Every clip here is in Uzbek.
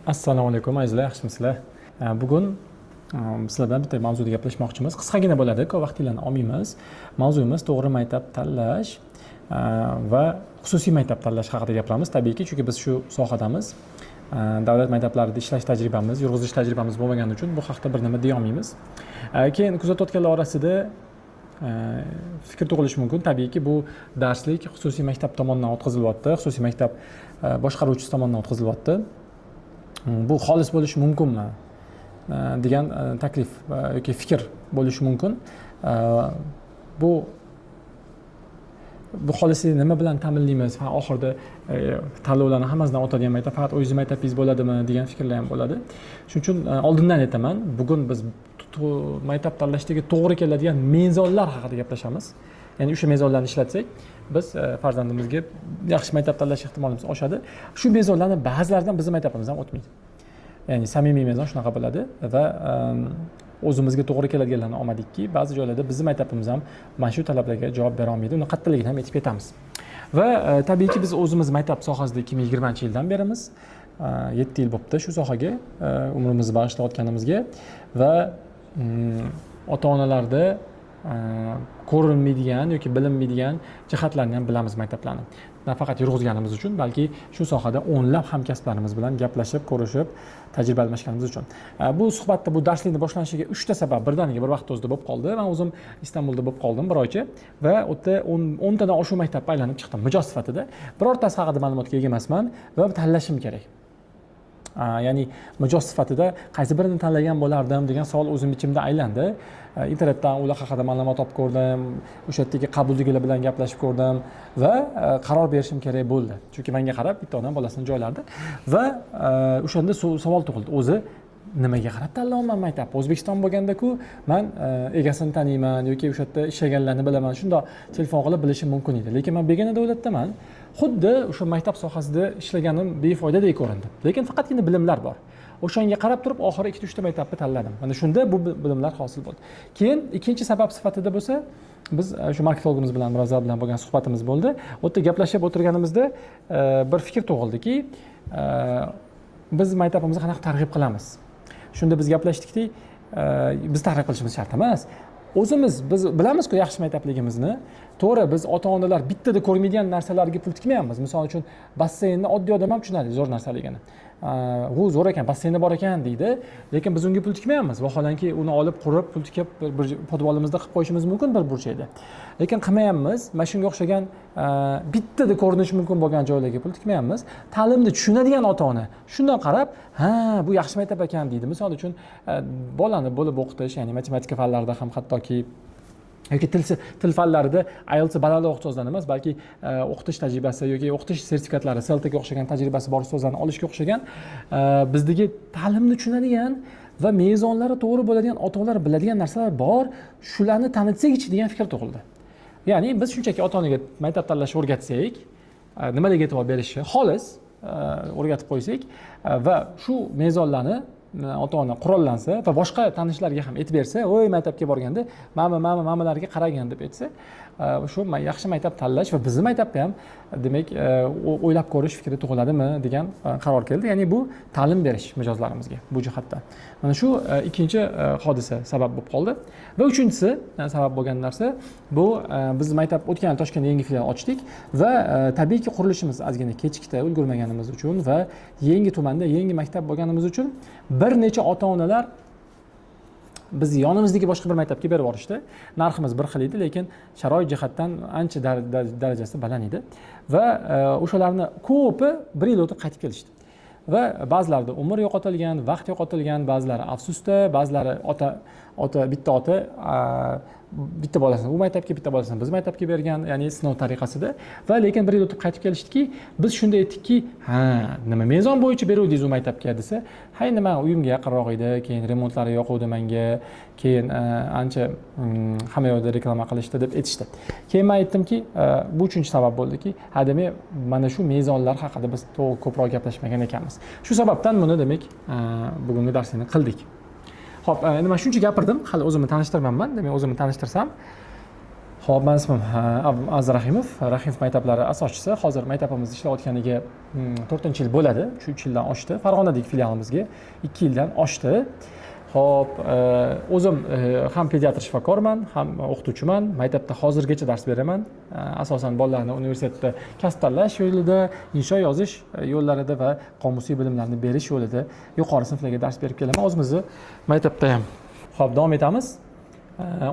Assalomu alaykum azizlar, yaxshimisizlar? Bugun sizlar bilan bitta mavzuda gaplashmoqchimiz. Qisqagina bo'ladi, ko'p vaqtinglarni olmaymiz. Mavzuyimiz to'g'ri maktab tanlash va xususiy maktab tanlash haqida gapiramiz. Tabiiyki, chunki biz shu sohadamiz. Davlat maktablarida ishlash tajribamiz, yurg'izish tajribamiz bo'lmagani uchun bu haqda bir nima deya olmaymiz. Keyin kuzatayotganlar orasida fikr tug'ilishi mumkin. Tabiiyki, bu darslik xususiy maktab tomonidan o'tkazilyapti, xususiy maktab boshqaruvchisi tomonidan o'tkazilyapti. Bu xolis bo'lishi mumkinmi degan taklif yoki fikr bo'lishi mumkin. Bu xolislikni nima bilan ta'minlaymiz? Oxirida tanlovlarni hammasidan o'tadigan maktab faqat o'zingiz maktabingiz bo'ladimi degan fikrlar ham bo'ladi. Shuning uchun oldindan aytaman, bugun biz maktab tanlashdagi to'g'ri keladigan mezonlar haqida gaplashamiz. Ya'ni o'sha mezonlarni ishlatsak, biz farzandimizga yaxshi maktab tanlash ehtimolimiz oshadi. Shu mezonlarning ba'zilaridan bizning maktabimizdan o'tmaydi. Ya'ni samimiy mezon shunaqa bo'ladi va o'zimizga to'g'ri keladiganlarni olmadikki, ba'zi joylarda bizning maktabimiz ham mana shu talablarga javob bera olmaydi. Uni qattiqligini ham aytib ketamiz. Va tabiiyki biz o'zimiz maktab sohasida 2020-yildan beramiz. 7 yil bo'libdi shu sohaga umrimizni bag'ishlayotganimizga va ota-onalarda ko'rinmaydigan yoki bilinmaydigan jihatlarni ham bilamiz maktablarni. Nafaqat yurg'izganimiz uchun, balki shu sohada o'nlab hamkasblarimiz bilan gaplashib, ko'rishib, tajriba almashganimiz uchun. Bu suhbatda bu darslikni boshlanishiga 3 ta sabab birdaniga bir vaqt o'zida bo'lib qoldi. Men o'zim Istanbulda bo'lib qoldim bir oycha va u yerda 10 tadan oshuv maktabga aylanib chiqdim mijoz sifatida. Birortasi haqida ma'lumotga ega emasman va tanlashim kerak. Ya'ni mijoz sifatida qaysi birini tanlagan bo'lardim degan savol o'zim ichimda aylandi. Internetdan ular haqida ma'lumot topib ko'rdim, o'sha yerdagi qabuldagilar bilan gaplashib ko'rdim va qaror berishim kerak bo'ldi. Chunki menga qarab bitta odam bolasini joylardi va o'shanda savol tug'ildi. O'zi nimaga qarab tanlayman maktab? O'zbekiston bo'lganda-ku, men egasini taniyman yoki o'sha yerda ishlaganlarni bilaman. Shunda telefon qilib bilishim mumkin edi. Lekin men begona davlatdaman. Xuddi o'sha maktab sohasida ishlaganim befoydadek ko'rindi. Lekin faqatgina bilimlar bor. O'shanga qarab turib, oxiri 2-3 ta maktabni tanladim. Mana shunda bu bilimlar hosil bo'ldi. Keyin ikkinchi sabab sifatida bo'lsa, biz shu marketologimiz bilan, Murozzal bilan bo'lgan suhbatimiz bo'ldi. U yerda gaplashib o'tirganimizda bir fikr tug'ildiki, biz maktabimizni qanaqa targ'ib qilamiz? Shunda biz gaplashdikki, biz targ'ib qilishimiz shart emas. Biz bilamiz-ku yaxshi maktabligimizni. To'g'ri, biz ota-onalar bittada ko'rmaydigan narsalarga pul tikmayapmiz. Misol uchun, basseynni oddiy odam ham tushunadi zo'r narsaligini. U zo'r ekan, basseyni bor ekan deydi, lekin biz unga pul tikmayapmiz. Vaholanki uni olib qurib, pul tikib bir podvolimizda qilib qo'yishimiz mumkin bir burchakda. Lekin qilmayapmiz. Mana shunga o'xshagan bittada ko'rinishi mumkin bo'lgan joylarga pul tikmayapmiz. Ta'limni tushunadigan ota-ona shundan qarab, ha, bu yaxshi maktab ekan deydi. Misol uchun, bolani bo'lib o'qitish, ya'ni matematika fanlarida ham hattoki yoki til fanlarida IELTS balandroq ustozdan emas, balki o'qitish tajribasi yoki o'qitish sertifikatlari, CELTAga o'xshagan tajribasi bor ustozlarni olishga o'xshagan bizdagi ta'limni tushunadigan va mezonlari to'g'ri bo'ladigan ota-onalar biladigan narsalar bor, shularni tanitsak-chi degan fikr tug'ildi. Ya'ni biz shunchaki ota-onaga maktab tanlashni o'rgatsak, nimalarga e'tibor berishi xolis o'rgatib qo'ysak va shu mezonlarni ota-ona qurollansa va boshqa tanishlarga ham aytib bersa, "Voy, maktabga borganda mamalarga qaragan" deb aytsa, shu yaxshi maktab tanlash va bizning maktabda ham demak o'ylab ko'rish fikri tug'iladimi degan qaror keldi. Ya'ni bu ta'lim berish mijozlarimizga bu jihatdan. Mana shu ikkinchi hodisa sabab bo'lib qoldi. Va uchinchisi sabab bo'lgan narsa bu biz maktab o'tgan Toshkentda yangi filial ochdik va tabiiyki qurilishimiz ozgina kechikdi ulgurmaganimiz uchun va yangi tumanda yangi maktab bo'lganimiz uchun bir necha ota-onalar biz yonimizdagi boshqa bir maktabga berib yuborishdi. Narximiz bir xil edi, lekin sharoit jihatdan ancha darajasi baland edi va o'shalarni ko'pi 1 yil o'tib qaytib kelishdi. Va ba'zilarida umr yo'qotilgan, vaqt yo'qotilgan, ba'zilari afsusda, ba'zilari bitta ota bitta bolasini u maktabga, bitta bolasini biz maktabga bergan, ya'ni sinov tariqasida va lekin 1 yil o'tib qaytib kelishdiki, biz shunday aytdikki, ha, nima mezon bo'yicha beruvdingiz u maktabga desa, hay nima uyimga yaqinroq edi, keyin remontlari yoquvdi menga, keyin ancha hamma yoqda reklama qilishdi deb aytishdi. Keyin men aytdimki, bu uchinchi sabab bo'ldiki, ha demak mana shu mezonlar haqida biz ko'proq gaplashmagan ekanmiz. Shu sababdan buni demak bugungi darsni qildik. Xo'p, nima shuncha gapirdim, hali o'zimni tanishtirmayman, demak o'zimni tanishtirsam. Xo'p, men ismim Aziz Rahimov, Rahimov maktablari asoschisi. Hozir maktabimizda ishlayotganiga 4-yil bo'ladi, 3 yildan oshdi. Farg'onadagi filialimizga 2 yildan oshdi. Xo'p, o'zim ham pediatr shifokorman, ham o'qituvchiman. Maktabda hozirgacha dars beraman. Asosan bolalarni universitetda kasb tanlash yo'lida, insho yozish yo'llarida va qomusiy bilimlarni berish yo'lida yuqori sinflarga dars berib kelaman. O'zimizni maktabda ham. Xo'p, davom etamiz.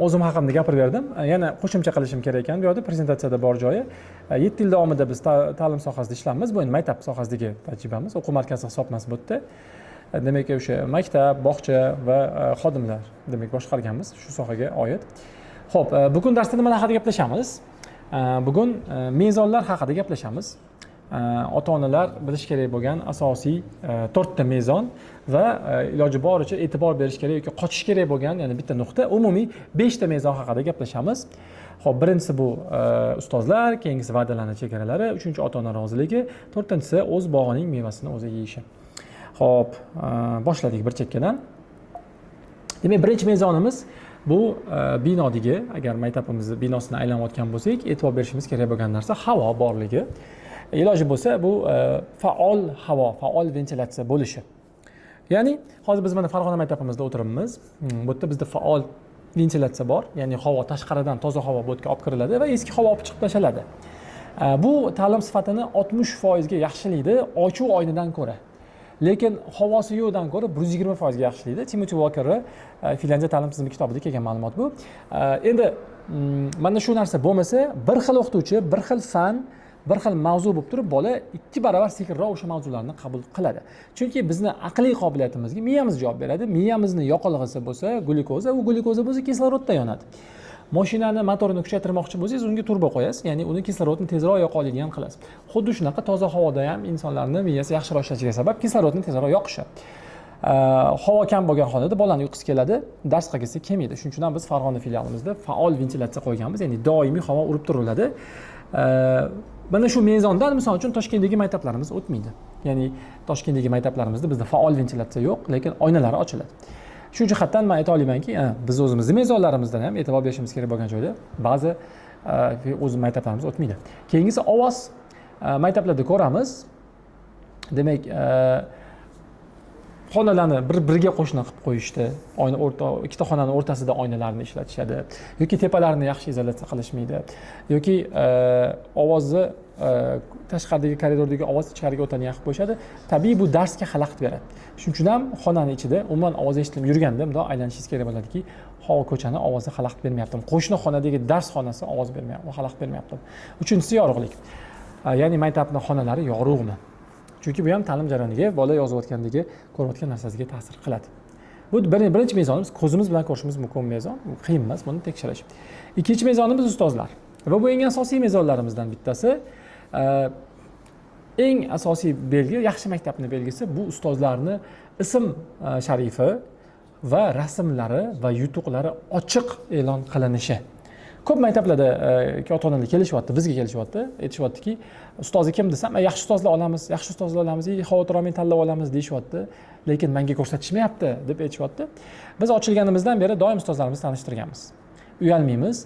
O'zim haqimda gapirib berdim. Yana qo'shimcha qilishim kerak ekan bu yerda prezentatsiyada bor joyi. 7 yil davomida biz ta'lim sohasida ishlaymiz. Bu endi maktab sohasidagi tajribamiz, o'quv markazi hisoblanadi bu yerda. Demak, o'sha maktab, bog'cha va xodimlar demak boshqarganmiz shu sohaga oid. Xo'p, bugun darsda nimalar haqida gaplashamiz? Bugun mezonlar haqida gaplashamiz. Ota-onalar bilish kerak bo'lgan asosiy 4 ta mezon va iloji boricha e'tibor berish kerak yoki qochish kerak bo'lgan yana bitta nuqta, umumiy 5 ta mezon haqida gaplashamiz. Xo'p, birinchisi bu ustozlar, keyingisi va'dalarning chegaralari, uchinchi ota-ona roziligi, to'rtinchisi o'z bog'ining mevasini o'zi yeyishi. Xo'p, boshladik bir chekkadan. Demak, birinchi mezonimiz bu binodagi, agar maktabimizni binosini aylanayotgan bo'lsak, e'tibor berishimiz kerak bo'lgan narsa havo borligi. Iloji bo'lsa bu faol havo, faol ventilyatsiya bo'lishi. Ya'ni hozir biz mana Farg'ona maktabimizda o'tiribmiz. Bu yerda bizda faol ventilyatsiya bor, ya'ni havo tashqaridan toza havo bu yerga olib kiriladi va eski havo olib chiqib tashlanadi. Bu ta'lim sifatini 60% ga yaxshilaydi ochuv oynadan ko'ra. Lekin havosi yo'qdan ko'ra 120% ga yaxshilaydi. Timothy Walker'ning Finlandiya ta'lim tizimi kitobida kelgan ma'lumot bu. Endi mana shu narsa bo'lmasa, bir xil o'qituvchi, bir xil fan, bir xil mavzu bo'lib turib, bola 2 barobar sekinroq o'sha mavzularni qabul qiladi. Chunki bizni aqliy qobiliyatimizga miyamiz javob beradi. Miyamizni yoqilg'isi bo'lsa glyukoza, u glyukoza bo'lsa kislorodda yonadi. Mashinani motorini kuchaytirmoqchi bo'lsangiz, unga turbo qo'yasiz, ya'ni uni kislorodni tezroq yoqa oladigan qilasiz. Xuddi shunaqa toza havoda ham insonlarning miyasi yaxshiroq ishlashiga sabab kislorodni tezroq yoqishi. Havo kam bo'lgan xonada bolani uyqusi keladi, dars qilgisi kelmaydi. Shuning uchun ham biz Farg'ona filialimizda faol ventilyatsiya qo'yganmiz, ya'ni doimiy havo urib turiladi. Mana shu mezondan misol uchun Toshkentdagi maktablarimiz o'tmaydi. Ya'ni Toshkentdagi maktablarimizda bizda faol ventilyatsiya yo'q, lekin oynalari ochiladi. Shu jihatdan men ayta olamanki, biz o'zimizning mezonlarimizdan ham e'tibor berishimiz kerak bo'lgan joyda ba'zi o'z maktablarimiz o'tmaydi. Keyingisi ovoz. Maktablarda ko'ramiz. Demak, xonalarni bir-biriga qo'shni qilib qo'yishdi. Oyna ikkita xonaning o'rtasida oynalarni ishlatishadi yoki tepalarini yaxshi izolyatsiya qilishmaydi yoki ovozni tashqaridagi koridordagi ovoz ichkariga o'tadigan qilib qo'yishadi. Tabiiy bu darsga xalaqit beradi. Shuning uchun ham xonaning ichida umuman ovoz eshitilib yurganda bundoq aylanishingiz kerak bo'ladiki, havo ko'chani ovozi xalaqit bermayapti. Qo'shni xonadagi dars xonasi ovoz bermayapti, xalaqit bermayapti. Uchinchisi yorug'lik. Ya'ni maktabning xonalari yorug'mi? Chunki bu ham ta'lim jarayoniga, bola yozayotgandagi, ko'rayotgan narsasiga ta'sir qiladi. Bu birinchi mezonimiz, ko'zimiz bilan ko'rishimiz mumkin mezon. Qiyin emas buni tekshirish. Ikkinchi mezonimiz ustozlar. Va bu eng asosiy mezonlarimizdan bittasi. Eng asosiy belgi, yaxshi maktabning belgisi bu ustozlarning ism sharifi va rasmlari va yutuqlari ochiq e'lon qilinishi. Ko'p maktablarda ota-onalar kelishyapti, bizga kelishyapti, aytishyaptiki, ustozi kim desam, yaxshi ustozlar olamiz, xavotir olmay tanlab olamiz deyishyapti, lekin menga ko'rsatishmayapti deb aytishyapti. Biz ochilganimizdan beri doim ustozlarimizni tanishtirganmiz. Uyalmaymiz.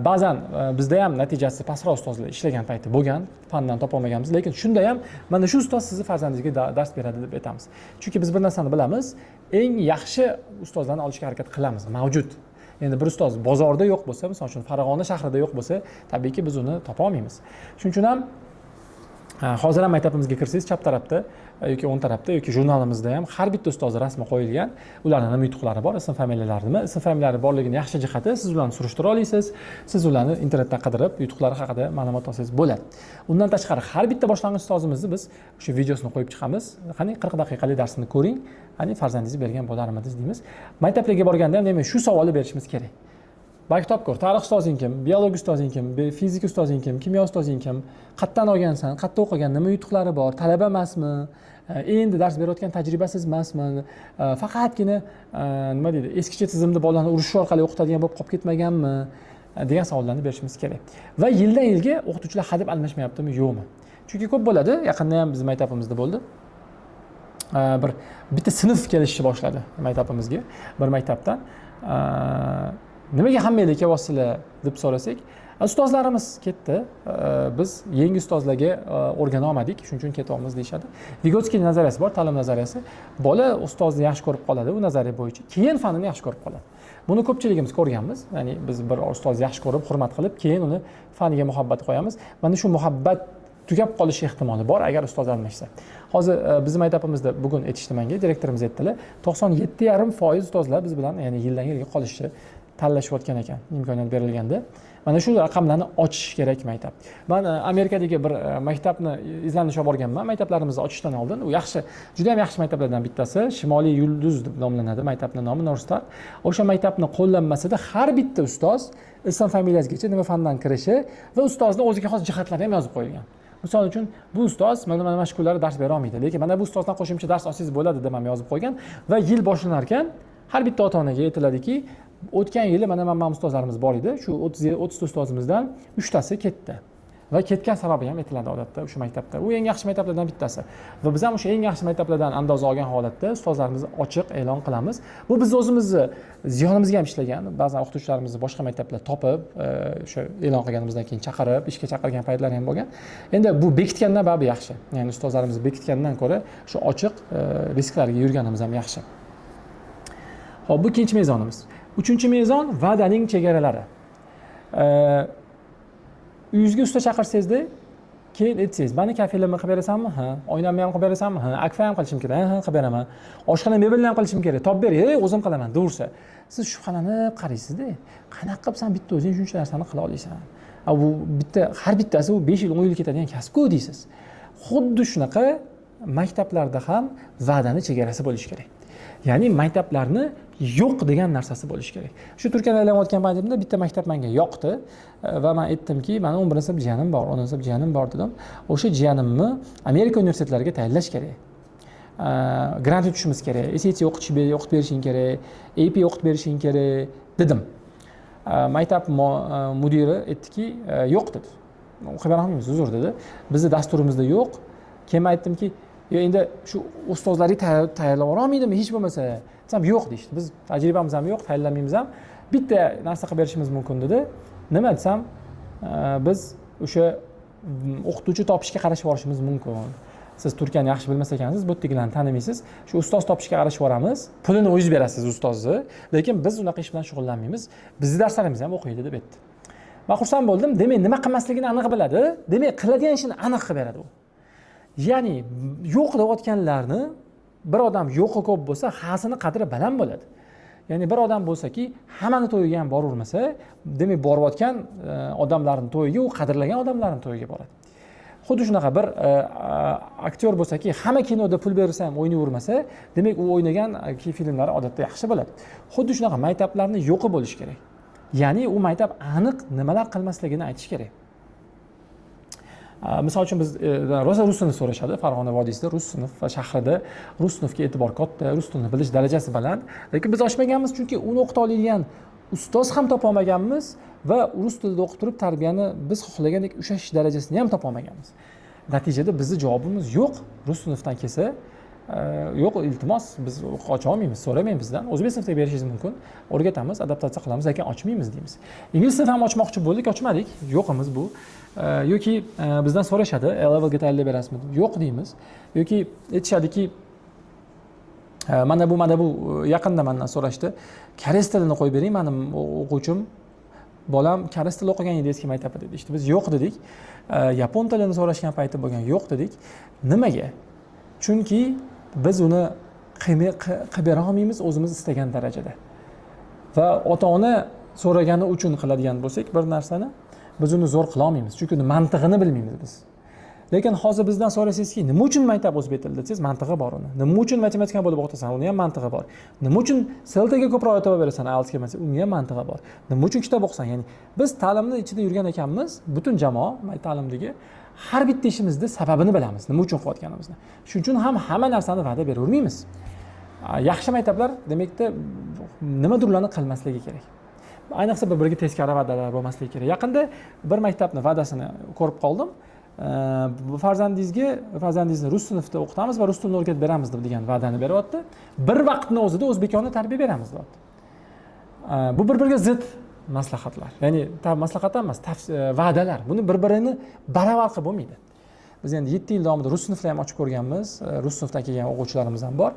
Ba'zan bizda ham natijasi pastroq ustozlar ishlagan payti bo'lgan, fandan topa olmaganmiz, lekin shunda ham mana shu ustoz sizni farzandingizga dars beradi deb aytamiz. Chunki biz bir narsani bilamiz, eng yaxshi ustozlarni olishga harakat qilamiz, mavjud. Endi bir ustoz bozorda yo'q bo'lsa, misol uchun Farg'ona shahrida yo'q bo'lsa, tabiiyki biz uni topa olmaymiz. Shuning uchun ham hozir ham maktabimizga kirsangiz, chap tarafda yoki o'ng tarafda yoki jurnalimizda ham har bitta ustoz rasmi qo'yilgan. Ularning nima yutuqlari bor, ism familiyalarini, ism familiyalari borligining yaxshi jihati, siz ularni surishtira olasiz, siz ularni internetdan qidirib, yutuqlari haqida ma'lumot olsangiz bo'ladi. Undan tashqari har bitta boshlang'ich ustozimizni biz o'sha videosini qo'yib chiqamiz. Qani 40 daqiqalik darsini ko'ring, qani farzandingiz bergan bo'larmidingiz deymiz. Maktablarga borganda ham demak shu savolni berishimiz kerak. Balki topko'r, tarix ustozing kim, biologiya ustozing kim, fizika ustozing kim, kimyo ustozing kim, qayerdan olgansan, qayerda o'qigan, nima yutuqlari bor, talaba emasmi, endi dars berayotgan tajribasiz emasmi, faqatgina nima deydi, eskicha tizimda bolalarni urishish orqali o'qitadigan bo'lib qolib ketmaganmi degan savollarni berishimiz kerak. Va yildan yilga o'qituvchilar hadeb almashmayaptimi, yo'qmi? Chunki ko'p bo'ladi, yaqinda ham bizning maktabimizda bo'ldi. Bitta sinf kelishni boshladi maktabimizga, bir maktabdan. nimaga hammanglar kelyapsizlar deb so'rasak, ustozlarimiz ketdi, biz yangi ustozlarga o'rgana olmadik, shuning uchun ketyapmiz deyishadi. Vigotskiy nazariyasi bor, ta'lim nazariyasi. Bola ustozni yaxshi ko'rib qoladi, u nazariya bo'yicha, keyin fanini yaxshi ko'rib qoladi. Buni ko'pchiligimiz ko'rganmiz. Ya'ni biz bir ustozni yaxshi ko'rib, hurmat qilib, keyin uni faniga muhabbat qo'yamiz. Mana shu muhabbat tugab qolishi ehtimoli bor agar ustoz almashsa. Hozir bizim maktabimizda bugun aytishdi menga, direktorimiz aytdilar, 97,5% ustozlar biz bilan, ya'ni yildan yilga qolishni tanlashayotgan ekan, imkoniyat berilganda. Mana shu raqamlarni ochish kerak maktab. Men Amerikadagi bir maktabni izlanish olib borganman. Maktablarimizni ochishdan oldin u yaxshi, juda ham yaxshi maktablardan bittasi, Shimoliy yulduz deb nomlanadi maktabning nomi, Norstar. O'sha maktabni qo'llanmasida har bitta ustoz ism familiyasigacha nima fandan kirishi va ustozni o'ziga xos jihatlari ham yozib qo'yilgan. Misol uchun bu ustoz mana shu kunlari dars bera olmaydi, lekin mana bu ustozdan qo'shimcha dars olsangiz bo'ladi deb ham yozib qo'ygan va yil boshlanar ekan har bitta ota-onaga aytiladiki, o'tgan yili mana ustozlarimiz bor edi, shu 30 ta ustozimizdan 3 tasi ketdi. Va ketgan sababi ham aytiladi odatda o'sha maktabda. U eng yaxshi maktablardan bittasi. Va biz ham o'sha eng yaxshi maktablardan andoza olgan holatda ustozlarimizni ochiq e'lon qilamiz. Bu biz o'zimizni ziyonimizga ham ishlagan. Ba'zan o'qituvchilarimizni boshqa maktablar topib, o'sha e'lon qilganimizdan keyin chaqirib, ishga chaqirgan paytlar ham bo'lgan. Endi bu bekitgandan babi yaxshi. Ya'ni ustozlarimiz bekitgandan ko'ra shu ochiq risklarga yurganimiz ham yaxshi. Xo'p, bu ikkinchi mezonimiz. Uchinchi mezon va'daning chegaralari. Uyingizga usta chaqirsangizda, keyin aytsangiz, "Mani kafelimni qilib berasanmi? Ha. Oynamni ham qilib berasanmi? Ha. Akfa ham qilishim kerak. Ha, qilib beraman. Oshxona mebelni ham qilishim kerak. Topib ber, o'zim qilaman" deursa, siz shubhalanib qaraysizda. Qanaqa qilib sen bitta o'zing shuncha narsani qila olasan? Bu bitta har bittasi u 5 yil, 10 yil ketadigan kasb-ku deysiz. Xuddi shunaqa maktablarda ham va'dani chegarasi bo'lishi kerak. Ya'ni maktablarni yo'q degan narsasi bo'lishi kerak. Shu Turkiyada aylanayotgan paytimda bitta maktab menga yoqdi va men aytdimki, "Meni 11 sinf jiyanim bor, 10 sinf jiyanim bor" dedim. O'sha jiyanimni Amerika universitetlariga tayyorlash kerak. Grant yutishimiz kerak, SAT o'qitib berishing kerak, AP o'qitib berishing kerak dedim. Maktab mudiri aytdiki, "Yo'q" dedi. "O'qib bera olmaymiz, uzr" dedi. "Bizning dasturimizda yo'q." Keyin aytdimki, endi shu ustozlarni tayyorlab olmaydimi hech bo'lmasa? Desam, "Yo'q" deydi. "Biz tajribamiz ham yo'q, tayyorlamaymiz ham. Bitta narsa qilib berishimiz mumkin" dedi. Nima desam, "Biz o'sha o'qituvchi topishga qarashib borishimiz mumkin. Siz Turkiyani yaxshi bilmas ekansiz, bu yerdagilarni tanimaysiz. Shu ustoz topishga qarashib boramiz. Pulini o'zingiz berasiz ustozni, lekin biz unaqa ish bilan shug'ullanmaymiz. Bizning darslarimizni ham o'qiydi" deb aytdi. Men xursand bo'ldim. Demak, nima qilmasligini aniq biladi. Demak, qiladigan ishini aniq qilib beradi u. Ya'ni yo'q deyotganlarni bir odam yo'qi ko'p bo'lsa, hasini qadri baland bo'ladi. Ya'ni bir odam bo'lsaki, hammani to'yiga ham boravermasa, demak borayotgan odamlarning to'yiga, u qadrlagan odamlarning to'yiga boradi. Xuddi shunaqa bir aktyor bo'lsaki, hamma kinoda pul bersa ham o'ynayvermasa, demak u o'ynagan filmlari odatda yaxshi bo'ladi. Xuddi shunaqa maktablarni yo'qi bo'lishi kerak. Ya'ni u maktab aniq nimalar qilmasligini aytish kerak. Misol uchun biz rosa rus tilini so'rashadi. Farg'ona vodiysida rus sinf va shahrida rus sinfga e'tibor katta, rus tilini bilish darajasi baland. Lekin biz ochmaganmiz, chunki uni o'qita oladigan ustoz ham topa olmaganmiz va rus tilida o'qitirib tarbiyani biz xohlagandek ushlash darajasini ham topa olmaganmiz. Natijada bizning javobimiz yo'q. Rus sinfdan kelsa, yo'q, iltimos, biz ocha olmaymiz, so'ramaymiz bizdan. O'zbek sinfida berishingiz mumkin. O'rgatamiz, adaptatsiya qilamiz, lekin ochmaymiz deymiz. Ingliz sinf ham ochmoqchi bo'ldik, ochmadik. Yo'qimiz bu. Yoki bizdan so'rashadi, A-levelga tayyorlab berasizmi? Yo'q deymiz. Yoki aytishadiki, mana bu yaqinda mendan so'rashdi. Koreys tilini qo'yib bering, mening o'quvchim, bolam koreys tili o'qigan edi eski maktabda dedi. İşte biz yo'q dedik. Yapon tilini so'rashgan payti bo'lgan, yo'q dedik. Nimaga? Chunki biz uni qilib bera olmaymiz o'zimiz istagan darajada. Va ota-ona so'ragani uchun qiladigan bo'lsak bir narsani, biz uni zo'r qila olmaymiz, chunki uni mantig'ini bilmaymiz biz. Lekin hozir bizdan so'rasangizki, nima uchun maktab o'zbek tilida desangiz, mantig'i bor uni. Nima uchun matematika bo'lib o'qitasan, uni ham mantig'i bor. Nima uchun seltaga ko'proq e'tibor berasan, IELTS kelmasa, uni ham mantig'i bor. Nima uchun kitob o'qisan, ya'ni biz ta'limni ichida yurgan ekanmiz, butun jamoa ta'limdagi har bitta ishimizda sababini bilamiz, nima uchun qilayotganimizni. Shuning uchun ham hamma narsani va'da beravermaymiz. Yaxshi maktablar demakda nimadirlarni qilmasligi kerak. Ayniqsa bir-biriga teskari va'dalar bo'lmasligi kerak. Yaqinda bir maktabni va'dasini ko'rib qoldim. Farzandingizni rus sinfida o'qitamiz va rus tilini o'rgatib beramiz degan va'dani beryapti. Bir vaqtning o'zida o'zbekona tarbiya beramiz deyapti. Bu bir-biriga zid maslahatlar. Ya'ni maslahat emas, va'dalar. Buni bir-birini baravar qilib bo'lmaydi. Biz endi 7 yil davomida rus sinfini ham ochib ko'rganmiz. Rus sinfdan kelgan o'quvchilarimiz ham bor.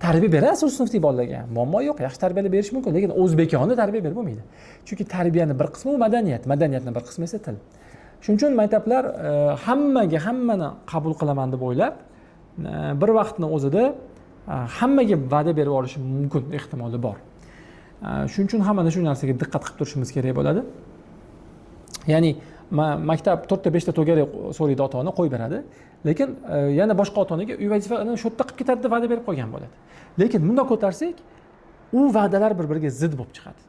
Tarbiya berasiz rus sinfdagi bolalarga. Muammo yo'q, yaxshi tarbiyalab berish mumkin, lekin o'zbekona tarbiya berib bo'lmaydi. Chunki tarbiyaning bir qismi u madaniyat, madaniyatning bir qismi esa til. Shuning uchun maktablar hammani qabul qilaman deb o'ylab, bir vaqtni o'zida hammaga va'da berib olishi mumkin ehtimoli bor. Shuning uchun ham mana shu narsaga diqqat qilib turishimiz kerak bo'ladi. Ya'ni maktab 4 ta 5 ta to'garak so'raydi ota-ona qo'yib beradi, lekin yana boshqa ota-onaga uy vazifasini shu yerda qilib ketadi deb va'da berib qo'ygan bo'ladi. Lekin bundoq ko'tarsak, u va'dalar bir-biriga zid bo'lib chiqadi.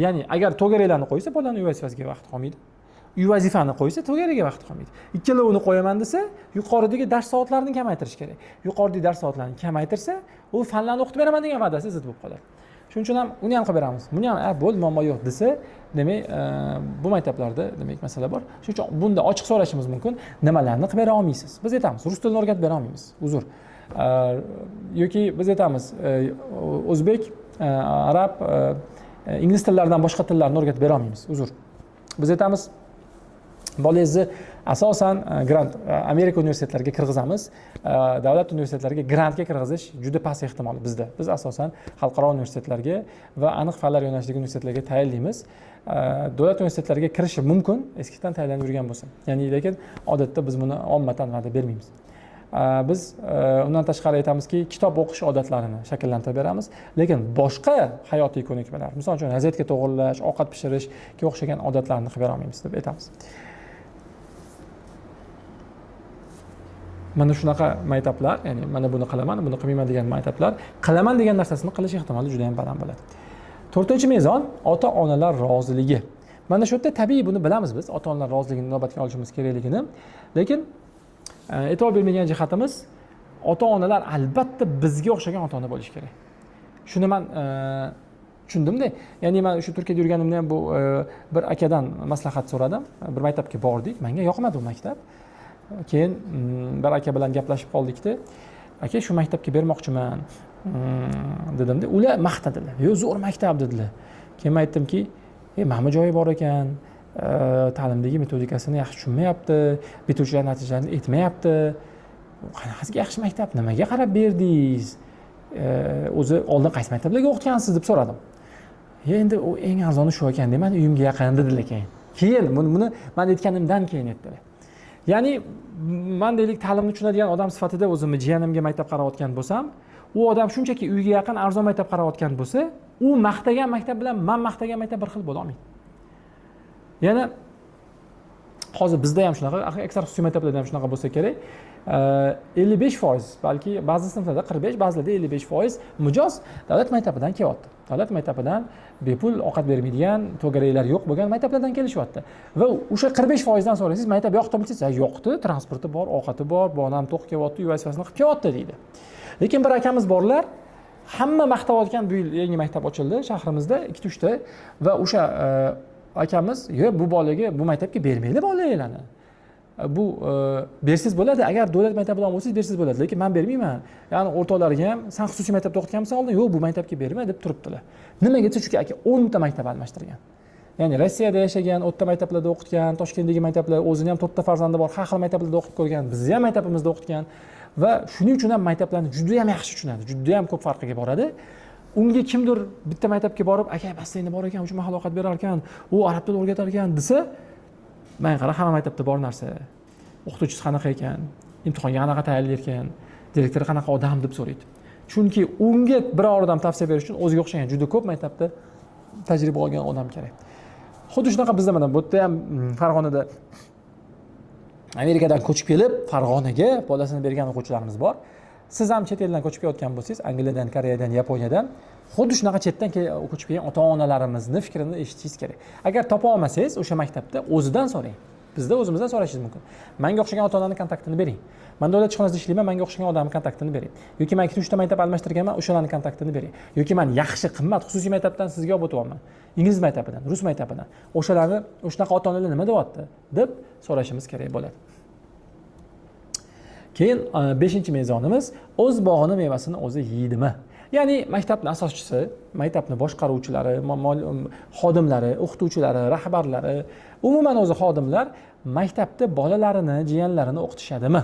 Ya'ni agar to'garaklarni qo'ysa, bolaning uy vazifasiga vaqt qolmaydi. Uy vazifani qo'ysa, to'garakga vaqt qolmaydi. Ikkalovini qo'yaman desa, yuqoridagi dars soatlarini kamaytirish kerak. Yuqoridagi dars soatlarini kamaytirsa, u fanlarni o'qitib beraman degan va'dasi zid bo'lib qoladi. Shuning uchun ham uni ham qilib beramiz. Buni ham bo'ldi, muammo yo'q desa, demak, bu maktablarda demak masala bor. Shuning uchun bunda ochiq so'rashimiz mumkin. Nimalarni qilib bera olmaysiz? Biz aytamiz, rus tilini o'rgatib bera olmaymiz. Uzr. Yoki biz aytamiz, o'zbek, arab, ingliz tillaridan boshqa tillarni o'rgatib bera olmaymiz. Uzr. Biz aytamiz, bolangizni asosan grant Amerika universitetlariga kirgizamiz. Davlat universitetlariga grantga kirgizish juda past ehtimol bizda. Biz asosan xalqaro universitetlarga va aniq fanlar yo'nalishidagi universitetlarga tayyorlaymiz. Davlat universitetlariga kirishi mumkin, eskidan tayyorlanib yurgan bo'lsa. Ya'ni lekin odatda biz buni ommatan va'da bermaymiz. Biz undan tashqari aytamizki, kitob o'qish odatlarini shakllantirib beramiz, lekin boshqa hayotiy ko'nikmalar, misol uchun rozetka to'g'irlash, ovqat pishirishga o'xshagan odatlarni qilib bera olmaymiz deb aytamiz. Mana shunaqa maktablar, ya'ni mana buni qilaman, buni qilmayman degan maktablar qilaman degan narsasini qilish ehtimoli juda ham baland bo'ladi. 4-mezon ota-onalar roziligi. Mana shu yerda tabiiy buni bilamiz biz, ota-onalar roziligini inobatga olishimiz kerakligini, lekin e'tibor bermagan jihatimiz, ota-onalar albatta bizga o'xshagan ota-ona bo'lishi kerak. Shuni men tushundimda. Ya'ni men shu Turkiyada yurganimda ham bu bir akadan maslahat so'radim. Bir maktabga bordik, menga yoqmadi u maktab. Keyin bir aka bilan gaplashib qoldikda, aka shu maktabga bermoqchiman dedimda, ular maqtadilar. Yo, zo'r maktab dedilar. Keyin men aytdimki, mana joyi bor ekan, ta'limdagi metodikasini yaxshi tushunmayapti, bitiruvchilar natijalarini aytmayapti. Qanaqasiga yaxshi maktab, nimaga qarab berdingiz? O'zi oldin qaysi maktablarga o'qitgansiz deb so'radim. Endi u eng arzoni shu ekan, deman uyimga yaqin dedilar keyin. Buni men aytganimdan keyin aytdilar. Ya'ni men deylik ta'limni tushunadigan odam sifatida o'zimni jiyanimga maktab qarayotgan bo'lsam, u odam shunchaki uyga yaqin arzon maktab qarayotgan bo'lsa, u maqtagan maktab bilan men maqtagan maktab bir xil bo'la olmaydi. Yana hozir bizda ham shunaqa, aksar xususiy maktablarda ham shunaqa bo'lsa kerak. 55%, balki ba'zi sinflarda 45, ba'zilarda 55% mijoz davlat maktabidan kelyapti. Davlat maktabidan bepul ovqat bermaydigan, to'garaklar yo'q bo'lgan maktablardan kelishyapti. Va o'sha 45% dan so'raysiz, maktab yoqdimi desiz, yo'qdi, transporti bor, ovqati bor, bolam to'q kelyapti, uy vazifasini qilib kelyapti deydi. Lekin bir akamiz borlar, hamma maqtayotgan bu yil yangi maktab ochildi shahrimizda 2-3 ta va o'sha akamiz, "Yo'q, bu bolaga bu maktabga bermaydi bolalarni. Bu bersiz bo'ladi, agar davlat maktabidan bo'lsangiz bersiz bo'ladi, lekin men bermayman. Ya'ni o'rtoqlarga ham, sen xususiy maktabda o'qitganmisan oldin, yo'q, bu maktabga berma" deb turibdilar. Nimaga desa, chunki aka 10 ta maktab almashtirgan. Ya'ni Rossiyada yashagan, 10 ta maktablarda o'qitgan, Toshkentdagi maktablar, o'zining ham 4 ta farzandi bor, har xil maktablarda o'qitib ko'rgan, bizni ham maktabimizda o'qitgan va shuning uchun ham maktablarni juda ham yaxshi tushunadi, juda ham ko'p farqiga boradi. Unga kimdir bitta maktabga borib, aka basseynda bor ekan, shu mahal ovqat berar ekan, u arab tilini o'rgatar ekan desa, men qara, hamma maktabda bor narsa. O'qituvchisi qanaqa ekan, imtihonga qanaqa tayyorlar ekan, direktori qanaqa odam deb so'raydi. Chunki unga biror odam tavsiya berish uchun o'ziga o'xshagan juda ko'p maktabda tajriba olgan odam kerak. Xuddi shunaqa bizda mana bu yerda ham Farg'onada Amerikadan ko'chib kelib, Farg'onaga bolasini bergan o'quvchilarimiz bor. Siz ham chet eldan ko'chib kelayotgan bo'lsangiz, Angliyadan, Koreyadan, Yaponiyadan, xuddi shunaqa chetdan ko'chib kelgan ota-onalarimizni fikrini eshitishingiz kerak. Agar topa olmasangiz, o'sha maktabda o'zidan so'rang. Bizda o'zimizdan so'rashingiz mumkin. Menga o'xshagan ota-onaning kontaktini bering. Men davlat ishxonasida ishlayman, menga o'xshagan odamning kontaktini bering. Yoki men 2-3 ta maktab almashtirganman, o'shalarning kontaktini bering. Yoki men yaxshi, qimmat xususiy maktabdan sizga olib o'tyapman. Ingliz maktabidan, rus maktabidan. O'shalarni, o'shanaqa ota-onalar nima deyapti deb so'rashimiz kerak bo'ladi. Keyin 5-mezonimiz o'z bog'ini mevasini o'zi yeydimi? Ya'ni maktabning asoschisi, maktabni boshqaruvchilari, xodimlari, o'qituvchilari, rahbarlari, umuman o'zi xodimlar maktabda bolalarini, jiyanlarini o'qitishadimi?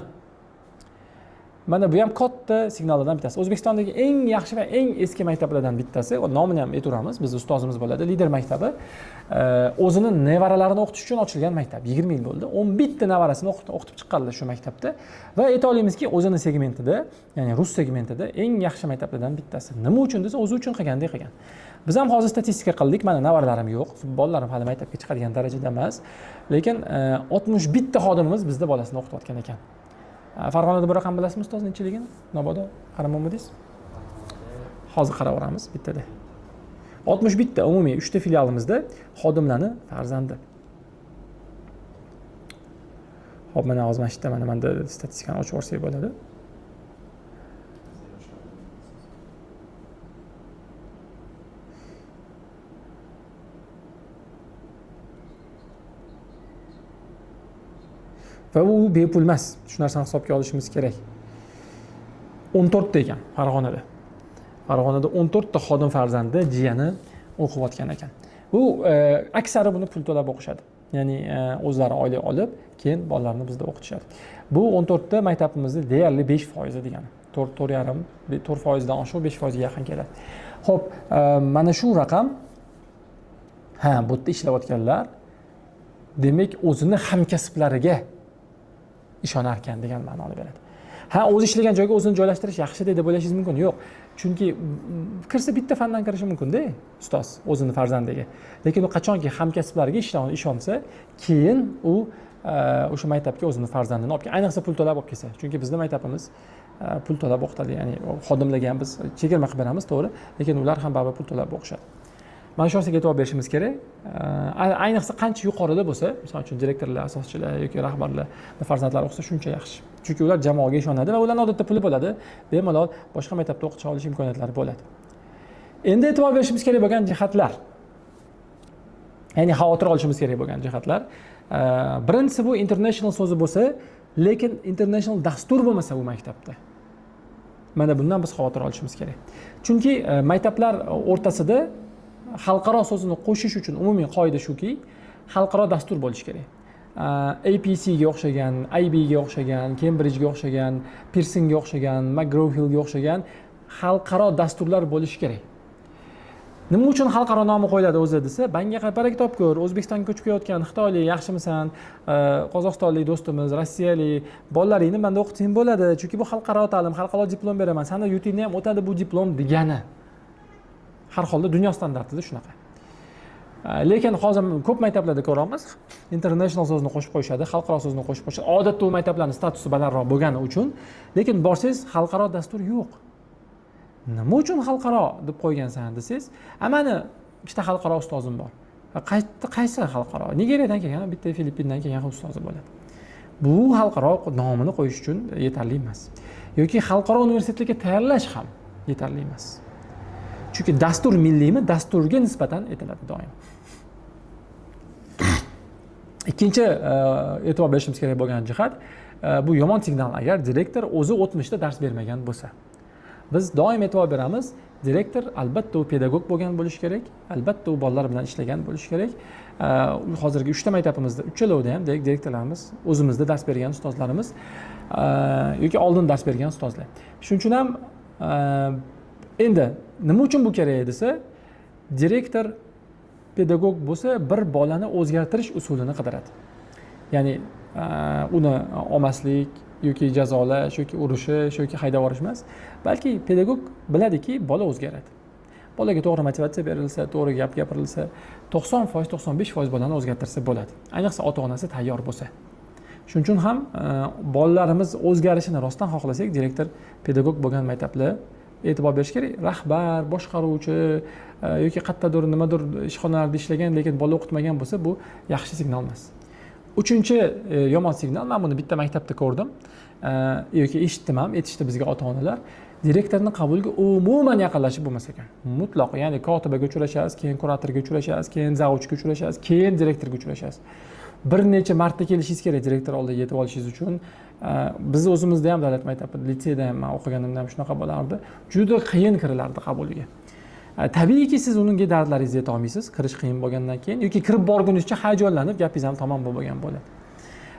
Mana bu ham katta signallardan bittasi. O'zbekistondagi eng yaxshi va eng eski maktablardan bittasi, nomini ham aytamiz, bizning ustozimiz bo'ladi, Lider maktabi. O'zini nevaralarini o'qitish uchun ochilgan maktab. 20 yil bo'ldi. 11 ta nevarasini o'qitib chiqqanlar shu maktabda va ayta olamizki, o'zini segmentida, ya'ni rus segmentida eng yaxshi maktablardan bittasi. Nima uchun desa, o'zi uchun qilgandek qilgan. Biz ham hozir statistika qildik. Mana nevaralarim yo'q, bolalarim hali maktabga chiqadigan darajada emas, lekin 61 ta xodimimiz bizda bolasini o'qitayotgan ekan. Farg'onada bir raqam bilasizmi ustoz, nechiligini? Mabodo qaramoqmidingiz? Hozir qarab olamiz bittada. 61 ta umumiy 3 ta filialimizda xodimlarni farzandi. Xo'p, mana hozir mashitda menda statistikani ochib olsak bo'ladi. Va u bepul emas. Shu narsani hisobga olishimiz kerak. 14 ta ekan Farg'onada. Farg'onada 14 ta xodim farzandi, jiyani o'qiyotgan ekan. Bu aksari buni pul to'lab o'qishadi. Ya'ni o'zlari oylik olib, keyin bolalarni bizda o'qitishadi. Bu 14 ta maktabimizda deyarli 5% degani. 4,5% dan oshiq 5% ga yaqin keladi. Xo'p, mana shu raqam bu yerda ishlayotganlar demak o'zini hamkasblariga ishonar ekan degan ma'noni beradi. O'zi ishlagan joyga o'zini joylashtirish yaxshi deb o'ylashingiz mumkin. Yo'q. Chunki kirsa bitta fandan kirishi mumkin-da, ustoz o'zini farzandiga. Lekin u qachonki hamkasblariga ishonsa, keyin u o'sha maktabga o'zini farzandini olib keladi. Ayniqsa pul to'lab olib kelsa. Chunki bizning maktabimiz pul to'lab o'qitadi, ya'ni xodimlarga ham biz chegirma qilib beramiz, to'g'ri, lekin ular ham baribir pul to'lab o'qishadi. Mana shu narsaga e'tibor berishimiz kerak. Ayniqsa qancha yuqorida bo'lsa, misol uchun direktorlar, asoschilar yoki rahbarlar farzandlari o'qisa shuncha yaxshi. Chunki ular jamoaga ishonadi va ularning odatda puli bo'ladi. Bemalol boshqa maktabda o'qish olish imkoniyatlari bo'ladi. Endi e'tibor berishimiz kerak bo'lgan jihatlar. Ya'ni xavotir olishimiz kerak bo'lgan jihatlar. Birinchisi bu international so'zi bo'lsa, lekin international dastur bo'lmasa bu maktabda. Mana bundan biz xavotir olishimiz kerak. Chunki maktablar o'rtasida xalqaro so'zini qo'shish uchun umumiy qoida shuki, xalqaro dastur bo'lishi kerak. APC ga o'xshagan, IB ga o'xshagan, Cambridge ga o'xshagan, Pearson ga o'xshagan, McGraw-Hill ga o'xshagan xalqaro dasturlar bo'lishi kerak. Nima uchun xalqaro nomi qo'yiladi o'zi desa, banga qaparak topko'r, O'zbekistonga ko'chib kelayotgan xitoylik yaxshimisan, qozog'istonlik do'stimiz, rossiyalik bolalaringni menda o'qiting bo'ladi, chunki bu xalqaro ta'lim, xalqaro diplom beraman, sana yutingni ham o'tadi bu diplom degani. Har holda dunyo standartida shunaqa. Lekin hozir ko'p maktablarda ko'ramiz, international so'zni qo'shib qo'yishadi, xalqaro so'zni qo'shib qo'yishadi. Odatda u maktablarning statusi balandroq bo'lgani uchun, lekin borsangiz xalqaro dastur yo'q. Nima uchun xalqaro deb qo'ygansan desangiz, mani ikkita xalqaro ustozim bor. Qaysi xalqaro? Nigeriyadan kelgan, bitta Filippindan kelgan ustozi bo'ladi. Bu xalqaro nomini qo'yish uchun yetarli emas. Yoki xalqaro universitetlarga tayyorlash ham yetarli emas. Chunki dastur milliymi, dasturga nisbatan aytiladi doim. Ikkinchi e'tibor berishimiz kerak bo'lgan jihat, bu yomon signal agar direktor o'zi o'tmishda dars bermagan bo'lsa. Biz doim e'tibor beramiz, direktor albatta u pedagog bo'lgan bo'lishi kerak, albatta u bolalar bilan ishlagan bo'lishi kerak. Hozirgi 3 ta maktabimizda, uchalovida ham direktorlarimiz o'zimizda dars bergan ustozlarimiz yoki oldin dars bergan ustozlar. Shuning uchun ham endi nima uchun bu kerak desa, direktor pedagog bo'lsa, bir bolani o'zgartirish usulini qidiradi. Ya'ni uni olmaslik yoki jazolash yoki urishish yoki haydab yuborish emas, balki pedagog biladiki, bola o'zgaradi. Bolaga to'g'ri motivatsiya berilsa, to'g'ri gap gapirilsa, 90%, 95% bolani o'zgartirsa bo'ladi. Ayniqsa ota-onasi tayyor bo'lsa. Shuning uchun ham bolalarimiz o'zgarishini rostdan xohlasak, direktor pedagog bo'lgan maktablar e'tibor berish kerak. Rahbar, boshqaruvchi yoki qayerdadir nimadir ishxonalarda ishlagan, lekin bola o'qitmagan bo'lsa, bu yaxshi signal emas. Uchinchi yomon signal, men buni bitta maktabda ko'rdim yoki eshitdim ham, aytishdi bizga ota-onalar, direktorning qabuliga umuman yaqinlashib bo'lmas ekan. Mutlaq, ya'ni kotibaga uchrashasiz, keyin kuratorga uchrashasiz, keyin zavучga uchrashasiz, keyin direktorga uchrashasiz. Bir necha marta kelishingiz kerak direktor oldiga yetib olishingiz uchun. Bizni o'zimizda ham davlat maktabida, litseyda ham men o'qiganimda ham shunaqa bo'lardi. Juda qiyin kirilardi qabuliga. Tabiiyki siz unga dardlaringizni ayta olmaysiz, kirish qiyin bo'lgandan keyin yoki kirib borgunizcha hayajonlanib gapingiz ham tamom bo'lgan bo'ladi.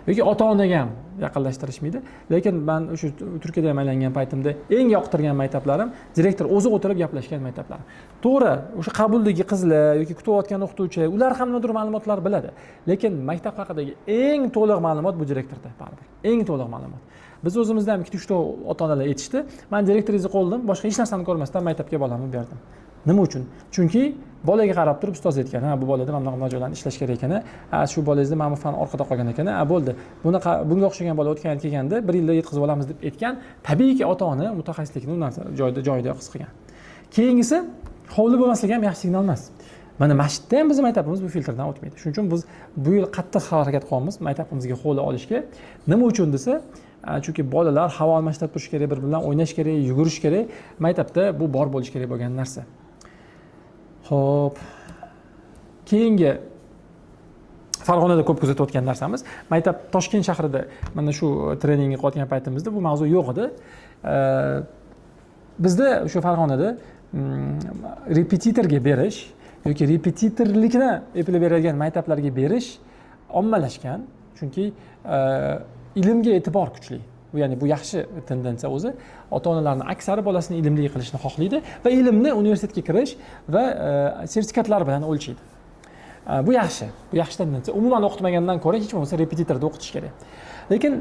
Yoki ota-onaga ham yaqinlashtirishmaydi. Lekin men o'sha Turkiyada ham aylangan paytimda eng yoqtirgan maktablarim direktor o'zi o'tirib gaplashgan maktablar. To'g'ri, o'sha qabuldagi qizlar yoki kutayotgan o'qituvchi, ular ham nimadir ma'lumotlar biladi. Lekin maktab haqidagi eng to'liq ma'lumot bu direktorda baribir. Eng to'liq ma'lumot. Biz o'zimizda ham 2-3 ta ota-onalar aytishdi. Men direktoringizni qo'ldim, boshqa hech narsani ko'rmasdan maktabga bolamni berdim. Nima uchun? Chunki bolaga qarab turib ustoz aytgan, ha bu bolada mana bunaqa joylarni ishlash kerak ekan, shu bolangizni mana bu fan orqada qolgan ekan, bo'ldi. Bunga o'xshagan bola o'tgan yil kelganda 1 yilda yetkazib olamiz deb aytgan. Tabiiyki ota-ona mutaxassislikni u narsa joyida his qilgan. Keyingisi hovli bo'lmasligi ham yaxshi signal emas. Mana masjidda ham bizning maktabimiz bu filtrdan o'tmaydi. Shuning uchun biz bu yil qattiq harakat qilyapmiz maktabimizga hovli olishga. Nima uchun desa, chunki bolalar havo almashtirib turish kerak, bir bilan o'ynash kerak, yugurish kerak. Maktabda bu bor bo'lish kerak bo'lgan narsa. Xo'p. Keyingi Farg'onada ko'p kuzatayotgan narsamiz, maktab Toshkent shahrida mana shu treningni qilayotgan paytimizda bu mavzu yo'q edi. Bizda o'sha Farg'onada repetitorga berish yoki repetitorlikni eplab beradigan maktablarga berish ommalashgan. Chunki ilmga e'tibor kuchli. Ya'ni bu yaxshi tendensiya o'zi. Ota-onalarning aksari bolasini ilmli qilishni xohlaydi va ilmni universitetga kirish va sertifikatlar bilan o'lchaydi. Bu yaxshi. Bu yaxshi tendensiya. Umuman o'qitmagandan ko'ra hech bo'lmasa repetitorda o'qitish kerak. Lekin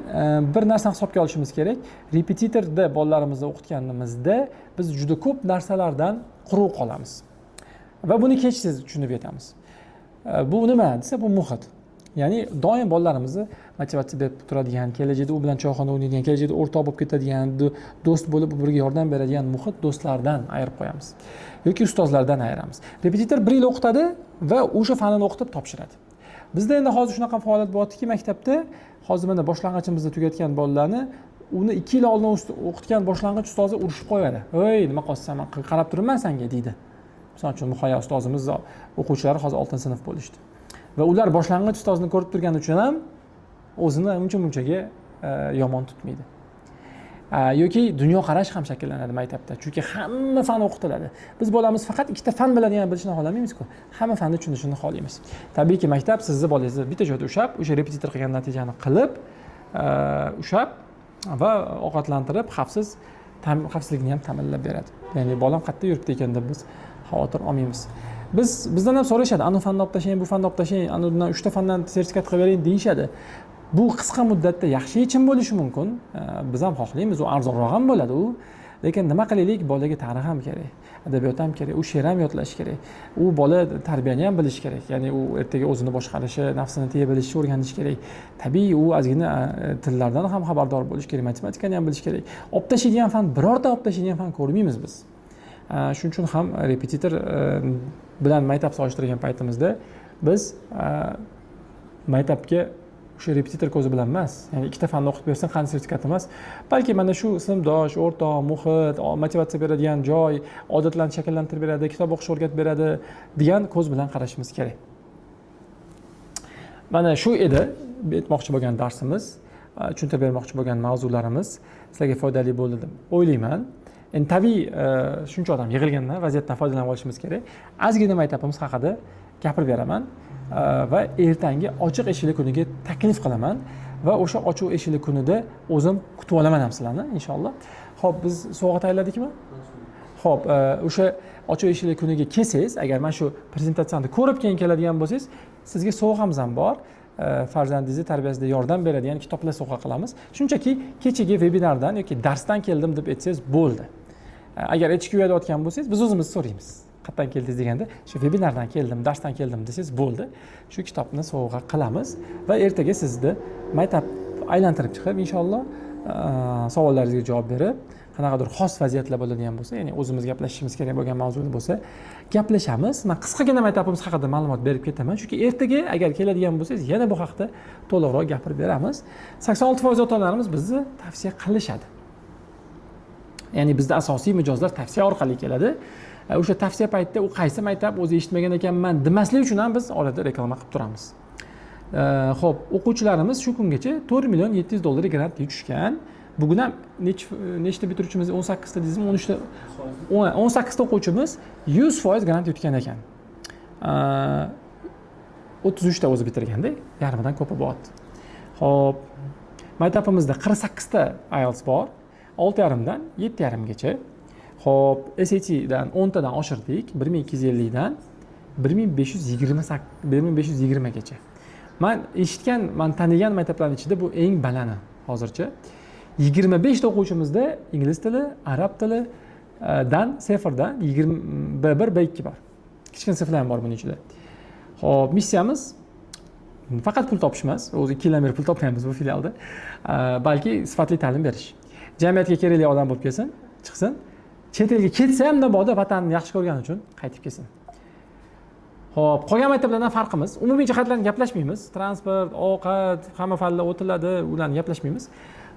bir narsani hisobga olishimiz kerak. Repetitorda bolalarimizni o'qitganimizda biz juda ko'p narsalardan quruq qolamiz. Va buni kech siz tushunib yetamiz. Bu nima desa, bu muhit. Ya'ni doim bolalarimizni motivatsiya berib turadigan, kelajakda u bilan choyxona o'ynaydigan, kelajakda o'rtoq bo'lib ketadigan, do'st bo'lib birga yordam beradigan muhit do'stlardan ayirib qo'yamiz yoki ustozlardan ayiramiz. Repetitor 1 yil o'qitadi va o'sha fanni o'qitib topshiradi. Bizda endi hozir shunaqa faoliyat bo'lyaptiki, maktabda hozir mana boshlang'ichimizda tugatgan bolalarni uni 2 yil oldin o'qitgan boshlang'ich ustozi urishib qo'yadi. "Ey, nima qilsan? Men qarab turibman senga" deydi. Misol uchun Muhayyo ustozimiz o'quvchilari hozir 6-sinf bo'lishdi. Va ular boshlang'ich ustozni ko'rib turgani uchun ham o'zini uncha-munchaga yomon tutmaydi. Yoki dunyoqarash ham shakllanadi maktabda. Chunki hamma fan o'qitiladi. Biz bolamiz faqat 2 ta fan biladigan bilishni xohlamaymiz-ku. Hamma fanni tushunishini xohlaymiz. Tabiiyki maktab sizni bolangizni bitta joyda ushab, o'sha repetitor qilgan natijani qilib, ushab va ovqatlantirib, xavfsizlikni ham ta'minlab beradi. Ya'ni bolam qayerda yuribdi ekan deb biz xavotir olmaymiz. Bizdan ham so'rashadi, "Anu fanni olib tashlang, bu fanni olib tashlang, anudan 3 ta fandan sertifikat qilib bering" deyishadi. Bu qisqa muddatda yaxshi yechim bo'lishi mumkin. Biz ham xohlaymiz, u arzonroq ham bo'ladi u. Lekin nima qilaylik, bolaga tarix ham kerak, adabiyot ham kerak, u she'r ham yodlash kerak. U bola tarbiyani ham bilish kerak. Ya'ni u ertaga o'zini boshqarishi, nafsini tiya bilishni o'rganish kerak. Tabiiy u ozgina tillardan ham xabardor bo'lish kerak, matematikani ham bilish kerak. Olib tashlaydigan fan, birorta olib tashlaydigan fan ko'rmaymiz biz. Shuning uchun ham repetitor bilan maktab solishtirgan paytimizda biz maktabga o'sha repetitor ko'zi bilan emas, ya'ni 2 ta fanni o'qitib bersang qanday sertifikat emas, balki mana shu sinfdosh, o'rtoq, muhit, motivatsiya beradigan joy, odatlarni shakllantirib beradi, kitob o'qishni o'rgatib beradi degan ko'z bilan qarashimiz kerak. Mana shu edi aytmoqchi bo'lgan darsimiz, tushuntirib bermoqchi bo'lgan mavzularimiz sizlarga foydali bo'ldi deb o'ylayman. Endi tabiiy shuncha odam yig'ilganda vaziyatdan foydalanib olishimiz kerak. Ozgina maktabimiz haqida gapirib beraman va ertangi ochiq eshikli kuniga taklif qilaman va o'sha ochiq eshikli kunida o'zim kutib olaman ham sizlarni inshaalloh. Xo'p, biz sovg'a tayyorladikmi? Xo'p, o'sha ochiq eshikli kuniga kelsangiz, agar mana shu prezentatsiyani ko'rib keyin keladigan bo'lsangiz, sizga sovg'amiz ham bor. Farzandingizni tarbiyasida yordam beradigan kitoblar sovg'a qilamiz. Shunchaki kechagi vebinardan yoki darsdan keldim deb aytsangiz bo'ldi. Agar aytishga uyatayotgan bo'lsangiz, biz o'zimiz so'raymiz. Qayerdan keldingiz deganda, shu vebinardan keldim, darsdan keldim desangiz bo'ldi. Shu kitobni sovg'a qilamiz va ertaga sizni maktab aylantirib chiqib, inshaalloh savollaringizga javob berib, qanaqadir xos vaziyatlar bo'ladigan bo'lsa, ya'ni o'zimiz gaplashishimiz kerak bo'lgan mavzuni bo'lsa, gaplashamiz. Men qisqagina maktabimiz haqida ma'lumot berib ketaman, chunki ertaga agar keladigan bo'lsangiz, yana bu haqda to'liqroq gapirib beramiz. 86% ota-onalarimiz bizni tavsiya qilishadi. Ya'ni bizda asosiy mijozlar tavsiya orqali keladi. O'sha tavsiya paytida u qaysi maktab o'zi eshitmagan ekanman demaslik uchun ham biz orada reklama qilib turamiz. Xo'p, o'quvchilarimiz shu kungacha 4 million 700 dollarga grantga tushgan. Bugun ham nechta bitiruvchimiz 18 ta deysizmi, 13 ta 18 ta o'quvchimiz 100% grant yutgan ekan. 33 ta o'zi bitirganda, yarmidan ko'pi bo'lyapti. Xo'p, maktabimizda 48 ta IELTS bor. 6,5 dan 7,5 gacha. Xo'p, SAT dan 10 tadan oshirdik. 1250 dan 1520 gacha. Men eshitgan, men tanigan maktablarning ichida bu eng balani hozircha. 25 ta o'quvchimizda ingliz tili, arab tili dan seferdan 21 B2 bor. Kichkina siflar ham bor buning ichida. Xo'p, missiyamiz faqat pul topish emas, o'zi 2 yildan beri pul topmaymiz bu filialda. Balki sifatli ta'lim berish. Jamiyatga kerakli odam bo'lib kelsin, chiqsin. Chet elga ketsa ham mabodo vatanni yaxshi ko'rgani uchun qaytib kelsin. Xo'p, qolgan maktablardan farqimiz, umumiy jihatlarni gaplashmaymiz. Transport, ovqat, hamma fanlar o'tiladi, ularni gaplashmaymiz.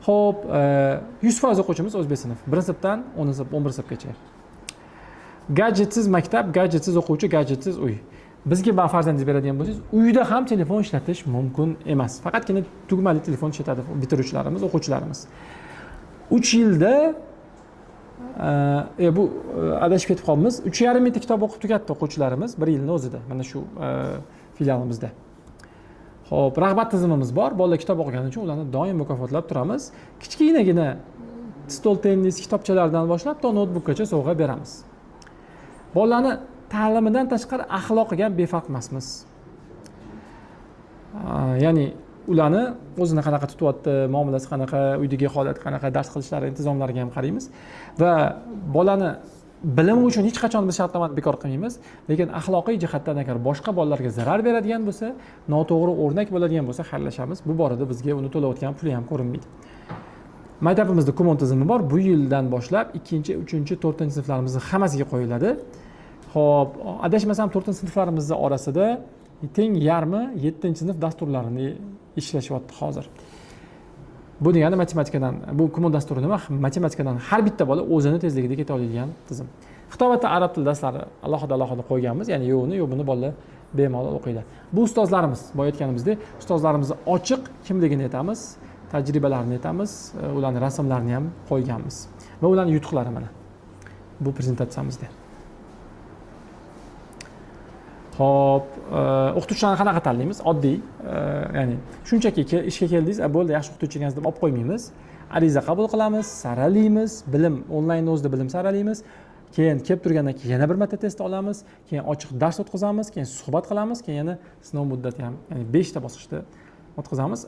Xo'p, 100% o'quvchimiz o'zbek sinf. 1-sinfdan 10-sinf, 11-sinfgacha. Gadjetsiz maktab, gadjetsiz o'quvchi, gadjetsiz uy. Bizga farzandingiz beradigan bo'lsangiz, uyda ham telefon ishlatish mumkin emas. Faqatgina tugmali telefon ishlatadi bitiruvchilarimiz, o'quvchilarimiz. 3 yilda bu adashib ketib qolamiz. 3,5 mingta kitob o'qib tugatdi o'quvchilarimiz 1 yilning o'zida. Mana shu filialimizda. Xo'p, rag'bat tizimimiz bor. Bolalar kitob o'qigani uchun ularni doim mukofotlab turamiz. Kichkinagina stol tennis kitobchalardan boshlab to notebookgacha sovg'a beramiz. Bolalarni ta'limidan tashqari axloqiga ham befarq emasmiz. Ya'ni ularni o'zini qanaqa tutyapti, muomalasi qanaqa, uydagi holat qanaqa, dars qilishlari, intizomlariga ham qaraymiz va bolani bilimi uchun hech qachon biz shartnomani bekor qilmaymiz, lekin axloqiy jihatdan agar boshqa bolalarga zarar beradigan bo'lsa, noto'g'ri o'rnak bo'ladigan bo'lsa, xallashamiz. Bu borada bizga uni to'layotgan puli ham ko'rinmaydi. Maktabimizda kumon tizimi bor. Bu yildan boshlab 2-chi, 3-chi, 4-chi sinflarimizning hammasiga qo'yiladi. Xo'p, adashmasam 4-sinflarimiz orasida teng yarmi 7-sinf dasturlarini ishlashyapti hozir. Bu degani matematikadan, bu kumon dasturi nima? Matematikadan har bitta bola o'zini tezligida keta oladigan tizim. Xitoy va arab tili darslari alohida qo'yganmiz, ya'ni yo'qni, yo'bini bolalar bemalol o'qiydi. Bu ustozlarimiz, boya aytganimizdek, ustozlarimizni ochiq kimligini aytamiz, tajribalarini aytamiz, ularning rasmlarini ham qo'yganmiz va ularning yutuqlari mana bu prezentatsiyamizda. Xo'p, o'qituvchilarni qanaqa tanlaymiz? Oddiy, ya'ni shunchaki ishga keldingiz, bo'ldi, yaxshi o'qituvchi ekansiz deb olib qo'ymaymiz. Ariza qabul qilamiz, saralaymiz, bilim onlayn o'zida bilim saralaymiz. Keyin kelib turgandan keyin yana bir marta test olamiz, keyin ochiq dars o'tkazamiz, keyin suhbat qilamiz, keyin yana sinov muddati ham, ya'ni 5 ta bosqichda o'tkazamiz.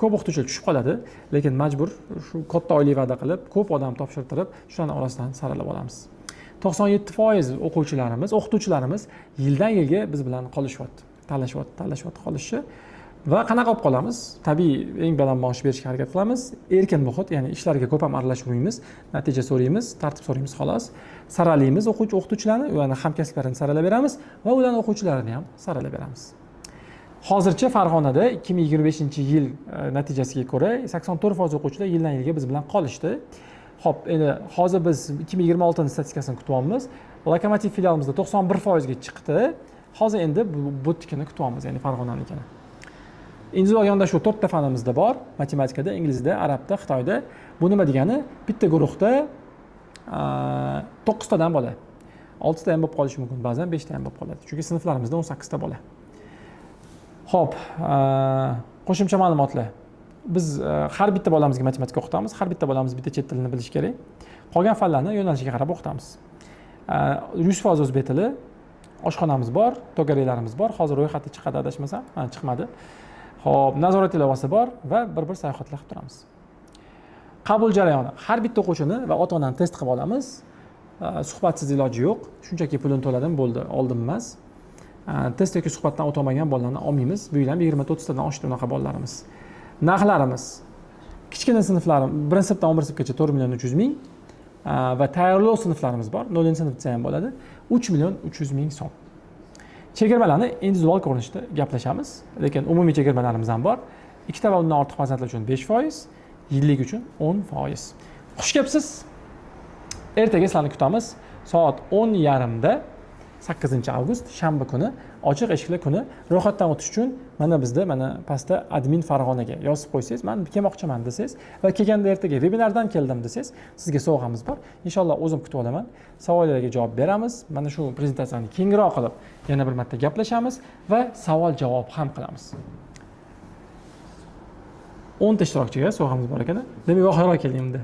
Ko'p o'qituvchilar tushib qoladi, lekin majbur shu katta oylik va'da qilib, ko'p odam topshirtirib, shularning orasidan saralab olamiz. 97% o'qituvchilarimiz yildan yilga biz bilan qolishyapti, talashyapti qolishi va qanaqa olib qolamiz? Tabiiy eng baland maosh berishga harakat qilamiz. Erkin muhit, ya'ni ishlarga ko'p ham aralashmaymiz, natija so'raymiz, tartib so'raymiz xolos. Saralaymiz o'quvchilarni, ularning hamkasblarini saralab beramiz va ularning o'quvchilarini ham saralab beramiz. Hozircha Farg'onada 2025-yil natijasiga ko'ra 84% o'quvchilar yildan yilga biz bilan qolishdi. Xo'p, endi hozir biz 2026 statistikasini kutyapmiz. Lokomotiv filialimizda 91% ga chiqdi. Hozir endi bu tikini kutyapmiz, ya'ni Farg'onanikini. Individual yondashuv 4 ta fanimizda bor: matematikada, inglizda, arabda, xitoyda. Bu nima degani? Bitta guruhda 9 tadan bola. 6 ta ham bo'lib qolishi mumkin, ba'zan 5 ta ham bo'lib qoladi. Chunki sinflarimizda 18 ta bola. Xo'p, qo'shimcha ma'lumotlar. Biz har bitta bolamizga matematika o'qitamiz, har bitta bolamiz bitta chet tilini bilishi kerak. Qolgan fanlarni yo'nalishiga qarab o'qitamiz. 100% o'zbek tili, oshxonamiz bor, to'garaklarimiz bor. Hozir ro'yxati chiqadi adashmasam, chiqmadi. Xo'p, nazorat ilovasi bor va bir sayohatlar qilib turamiz. Qabul jarayoni. Har bitta o'quvchini va ota-onani test qilib olamiz. Suhbatsiz iloji yo'q. Shunchaki pulini to'ladim, bo'ldi, oldim emas. Test yoki suhbatdan o'tolmagan bolalarni olmaymiz. Bu yil ham 20-30 tadan oshdi unaqa bolalarimiz. Narxlarimiz kichkina sinflarim 1-sinfdan 11-sinfgacha 4 million 300 ming va tayyorlov sinflarimiz bor. 0-sinfda ham bo'ladi. 3 million 300 ming so'm. Chegirmalarni individual ko'rinishda gaplashamiz, lekin umumiy chegirmalarimiz ham bor. 2 ta va undan ortiq farzandlar uchun 5%, yillik uchun 10%. Xush kelibsiz. Ertaga sizlarni kutamiz. Soat 10:30 da 8 avgust shanba kuni ochiq eshikli kuni. Ro'yxatdan o'tish uchun mana bizda mana pastda admin Farg'onaga yozib qo'ysangiz, men kelmoqchiman desangiz va kelganda ertaga vebinardan keldim desangiz, sizga sovg'amiz bor. Inshaalloh o'zim kutib olaman. Savollarga javob beramiz. Mana shu prezentatsiyani kengroq qilib yana bir marta gaplashamiz va savol-javob ham qilamiz. 10 ta ishtirokchiga sovg'amiz bor ekan. Demak, voqeroq keldimda.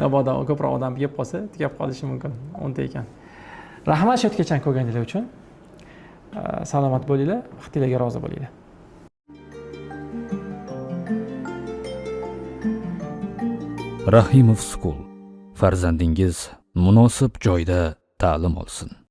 Mabodo ko'proq odam kelib qolsa, tugab qolishi mumkin. 10 ta ekan. Rahmat shu yergacha ko'rganingiz uchun. Salomat bo'linglar, vaqtingizga rozi bo'linglar. Rahimov School. Farzandingiz munosib joyda ta'lim olsin.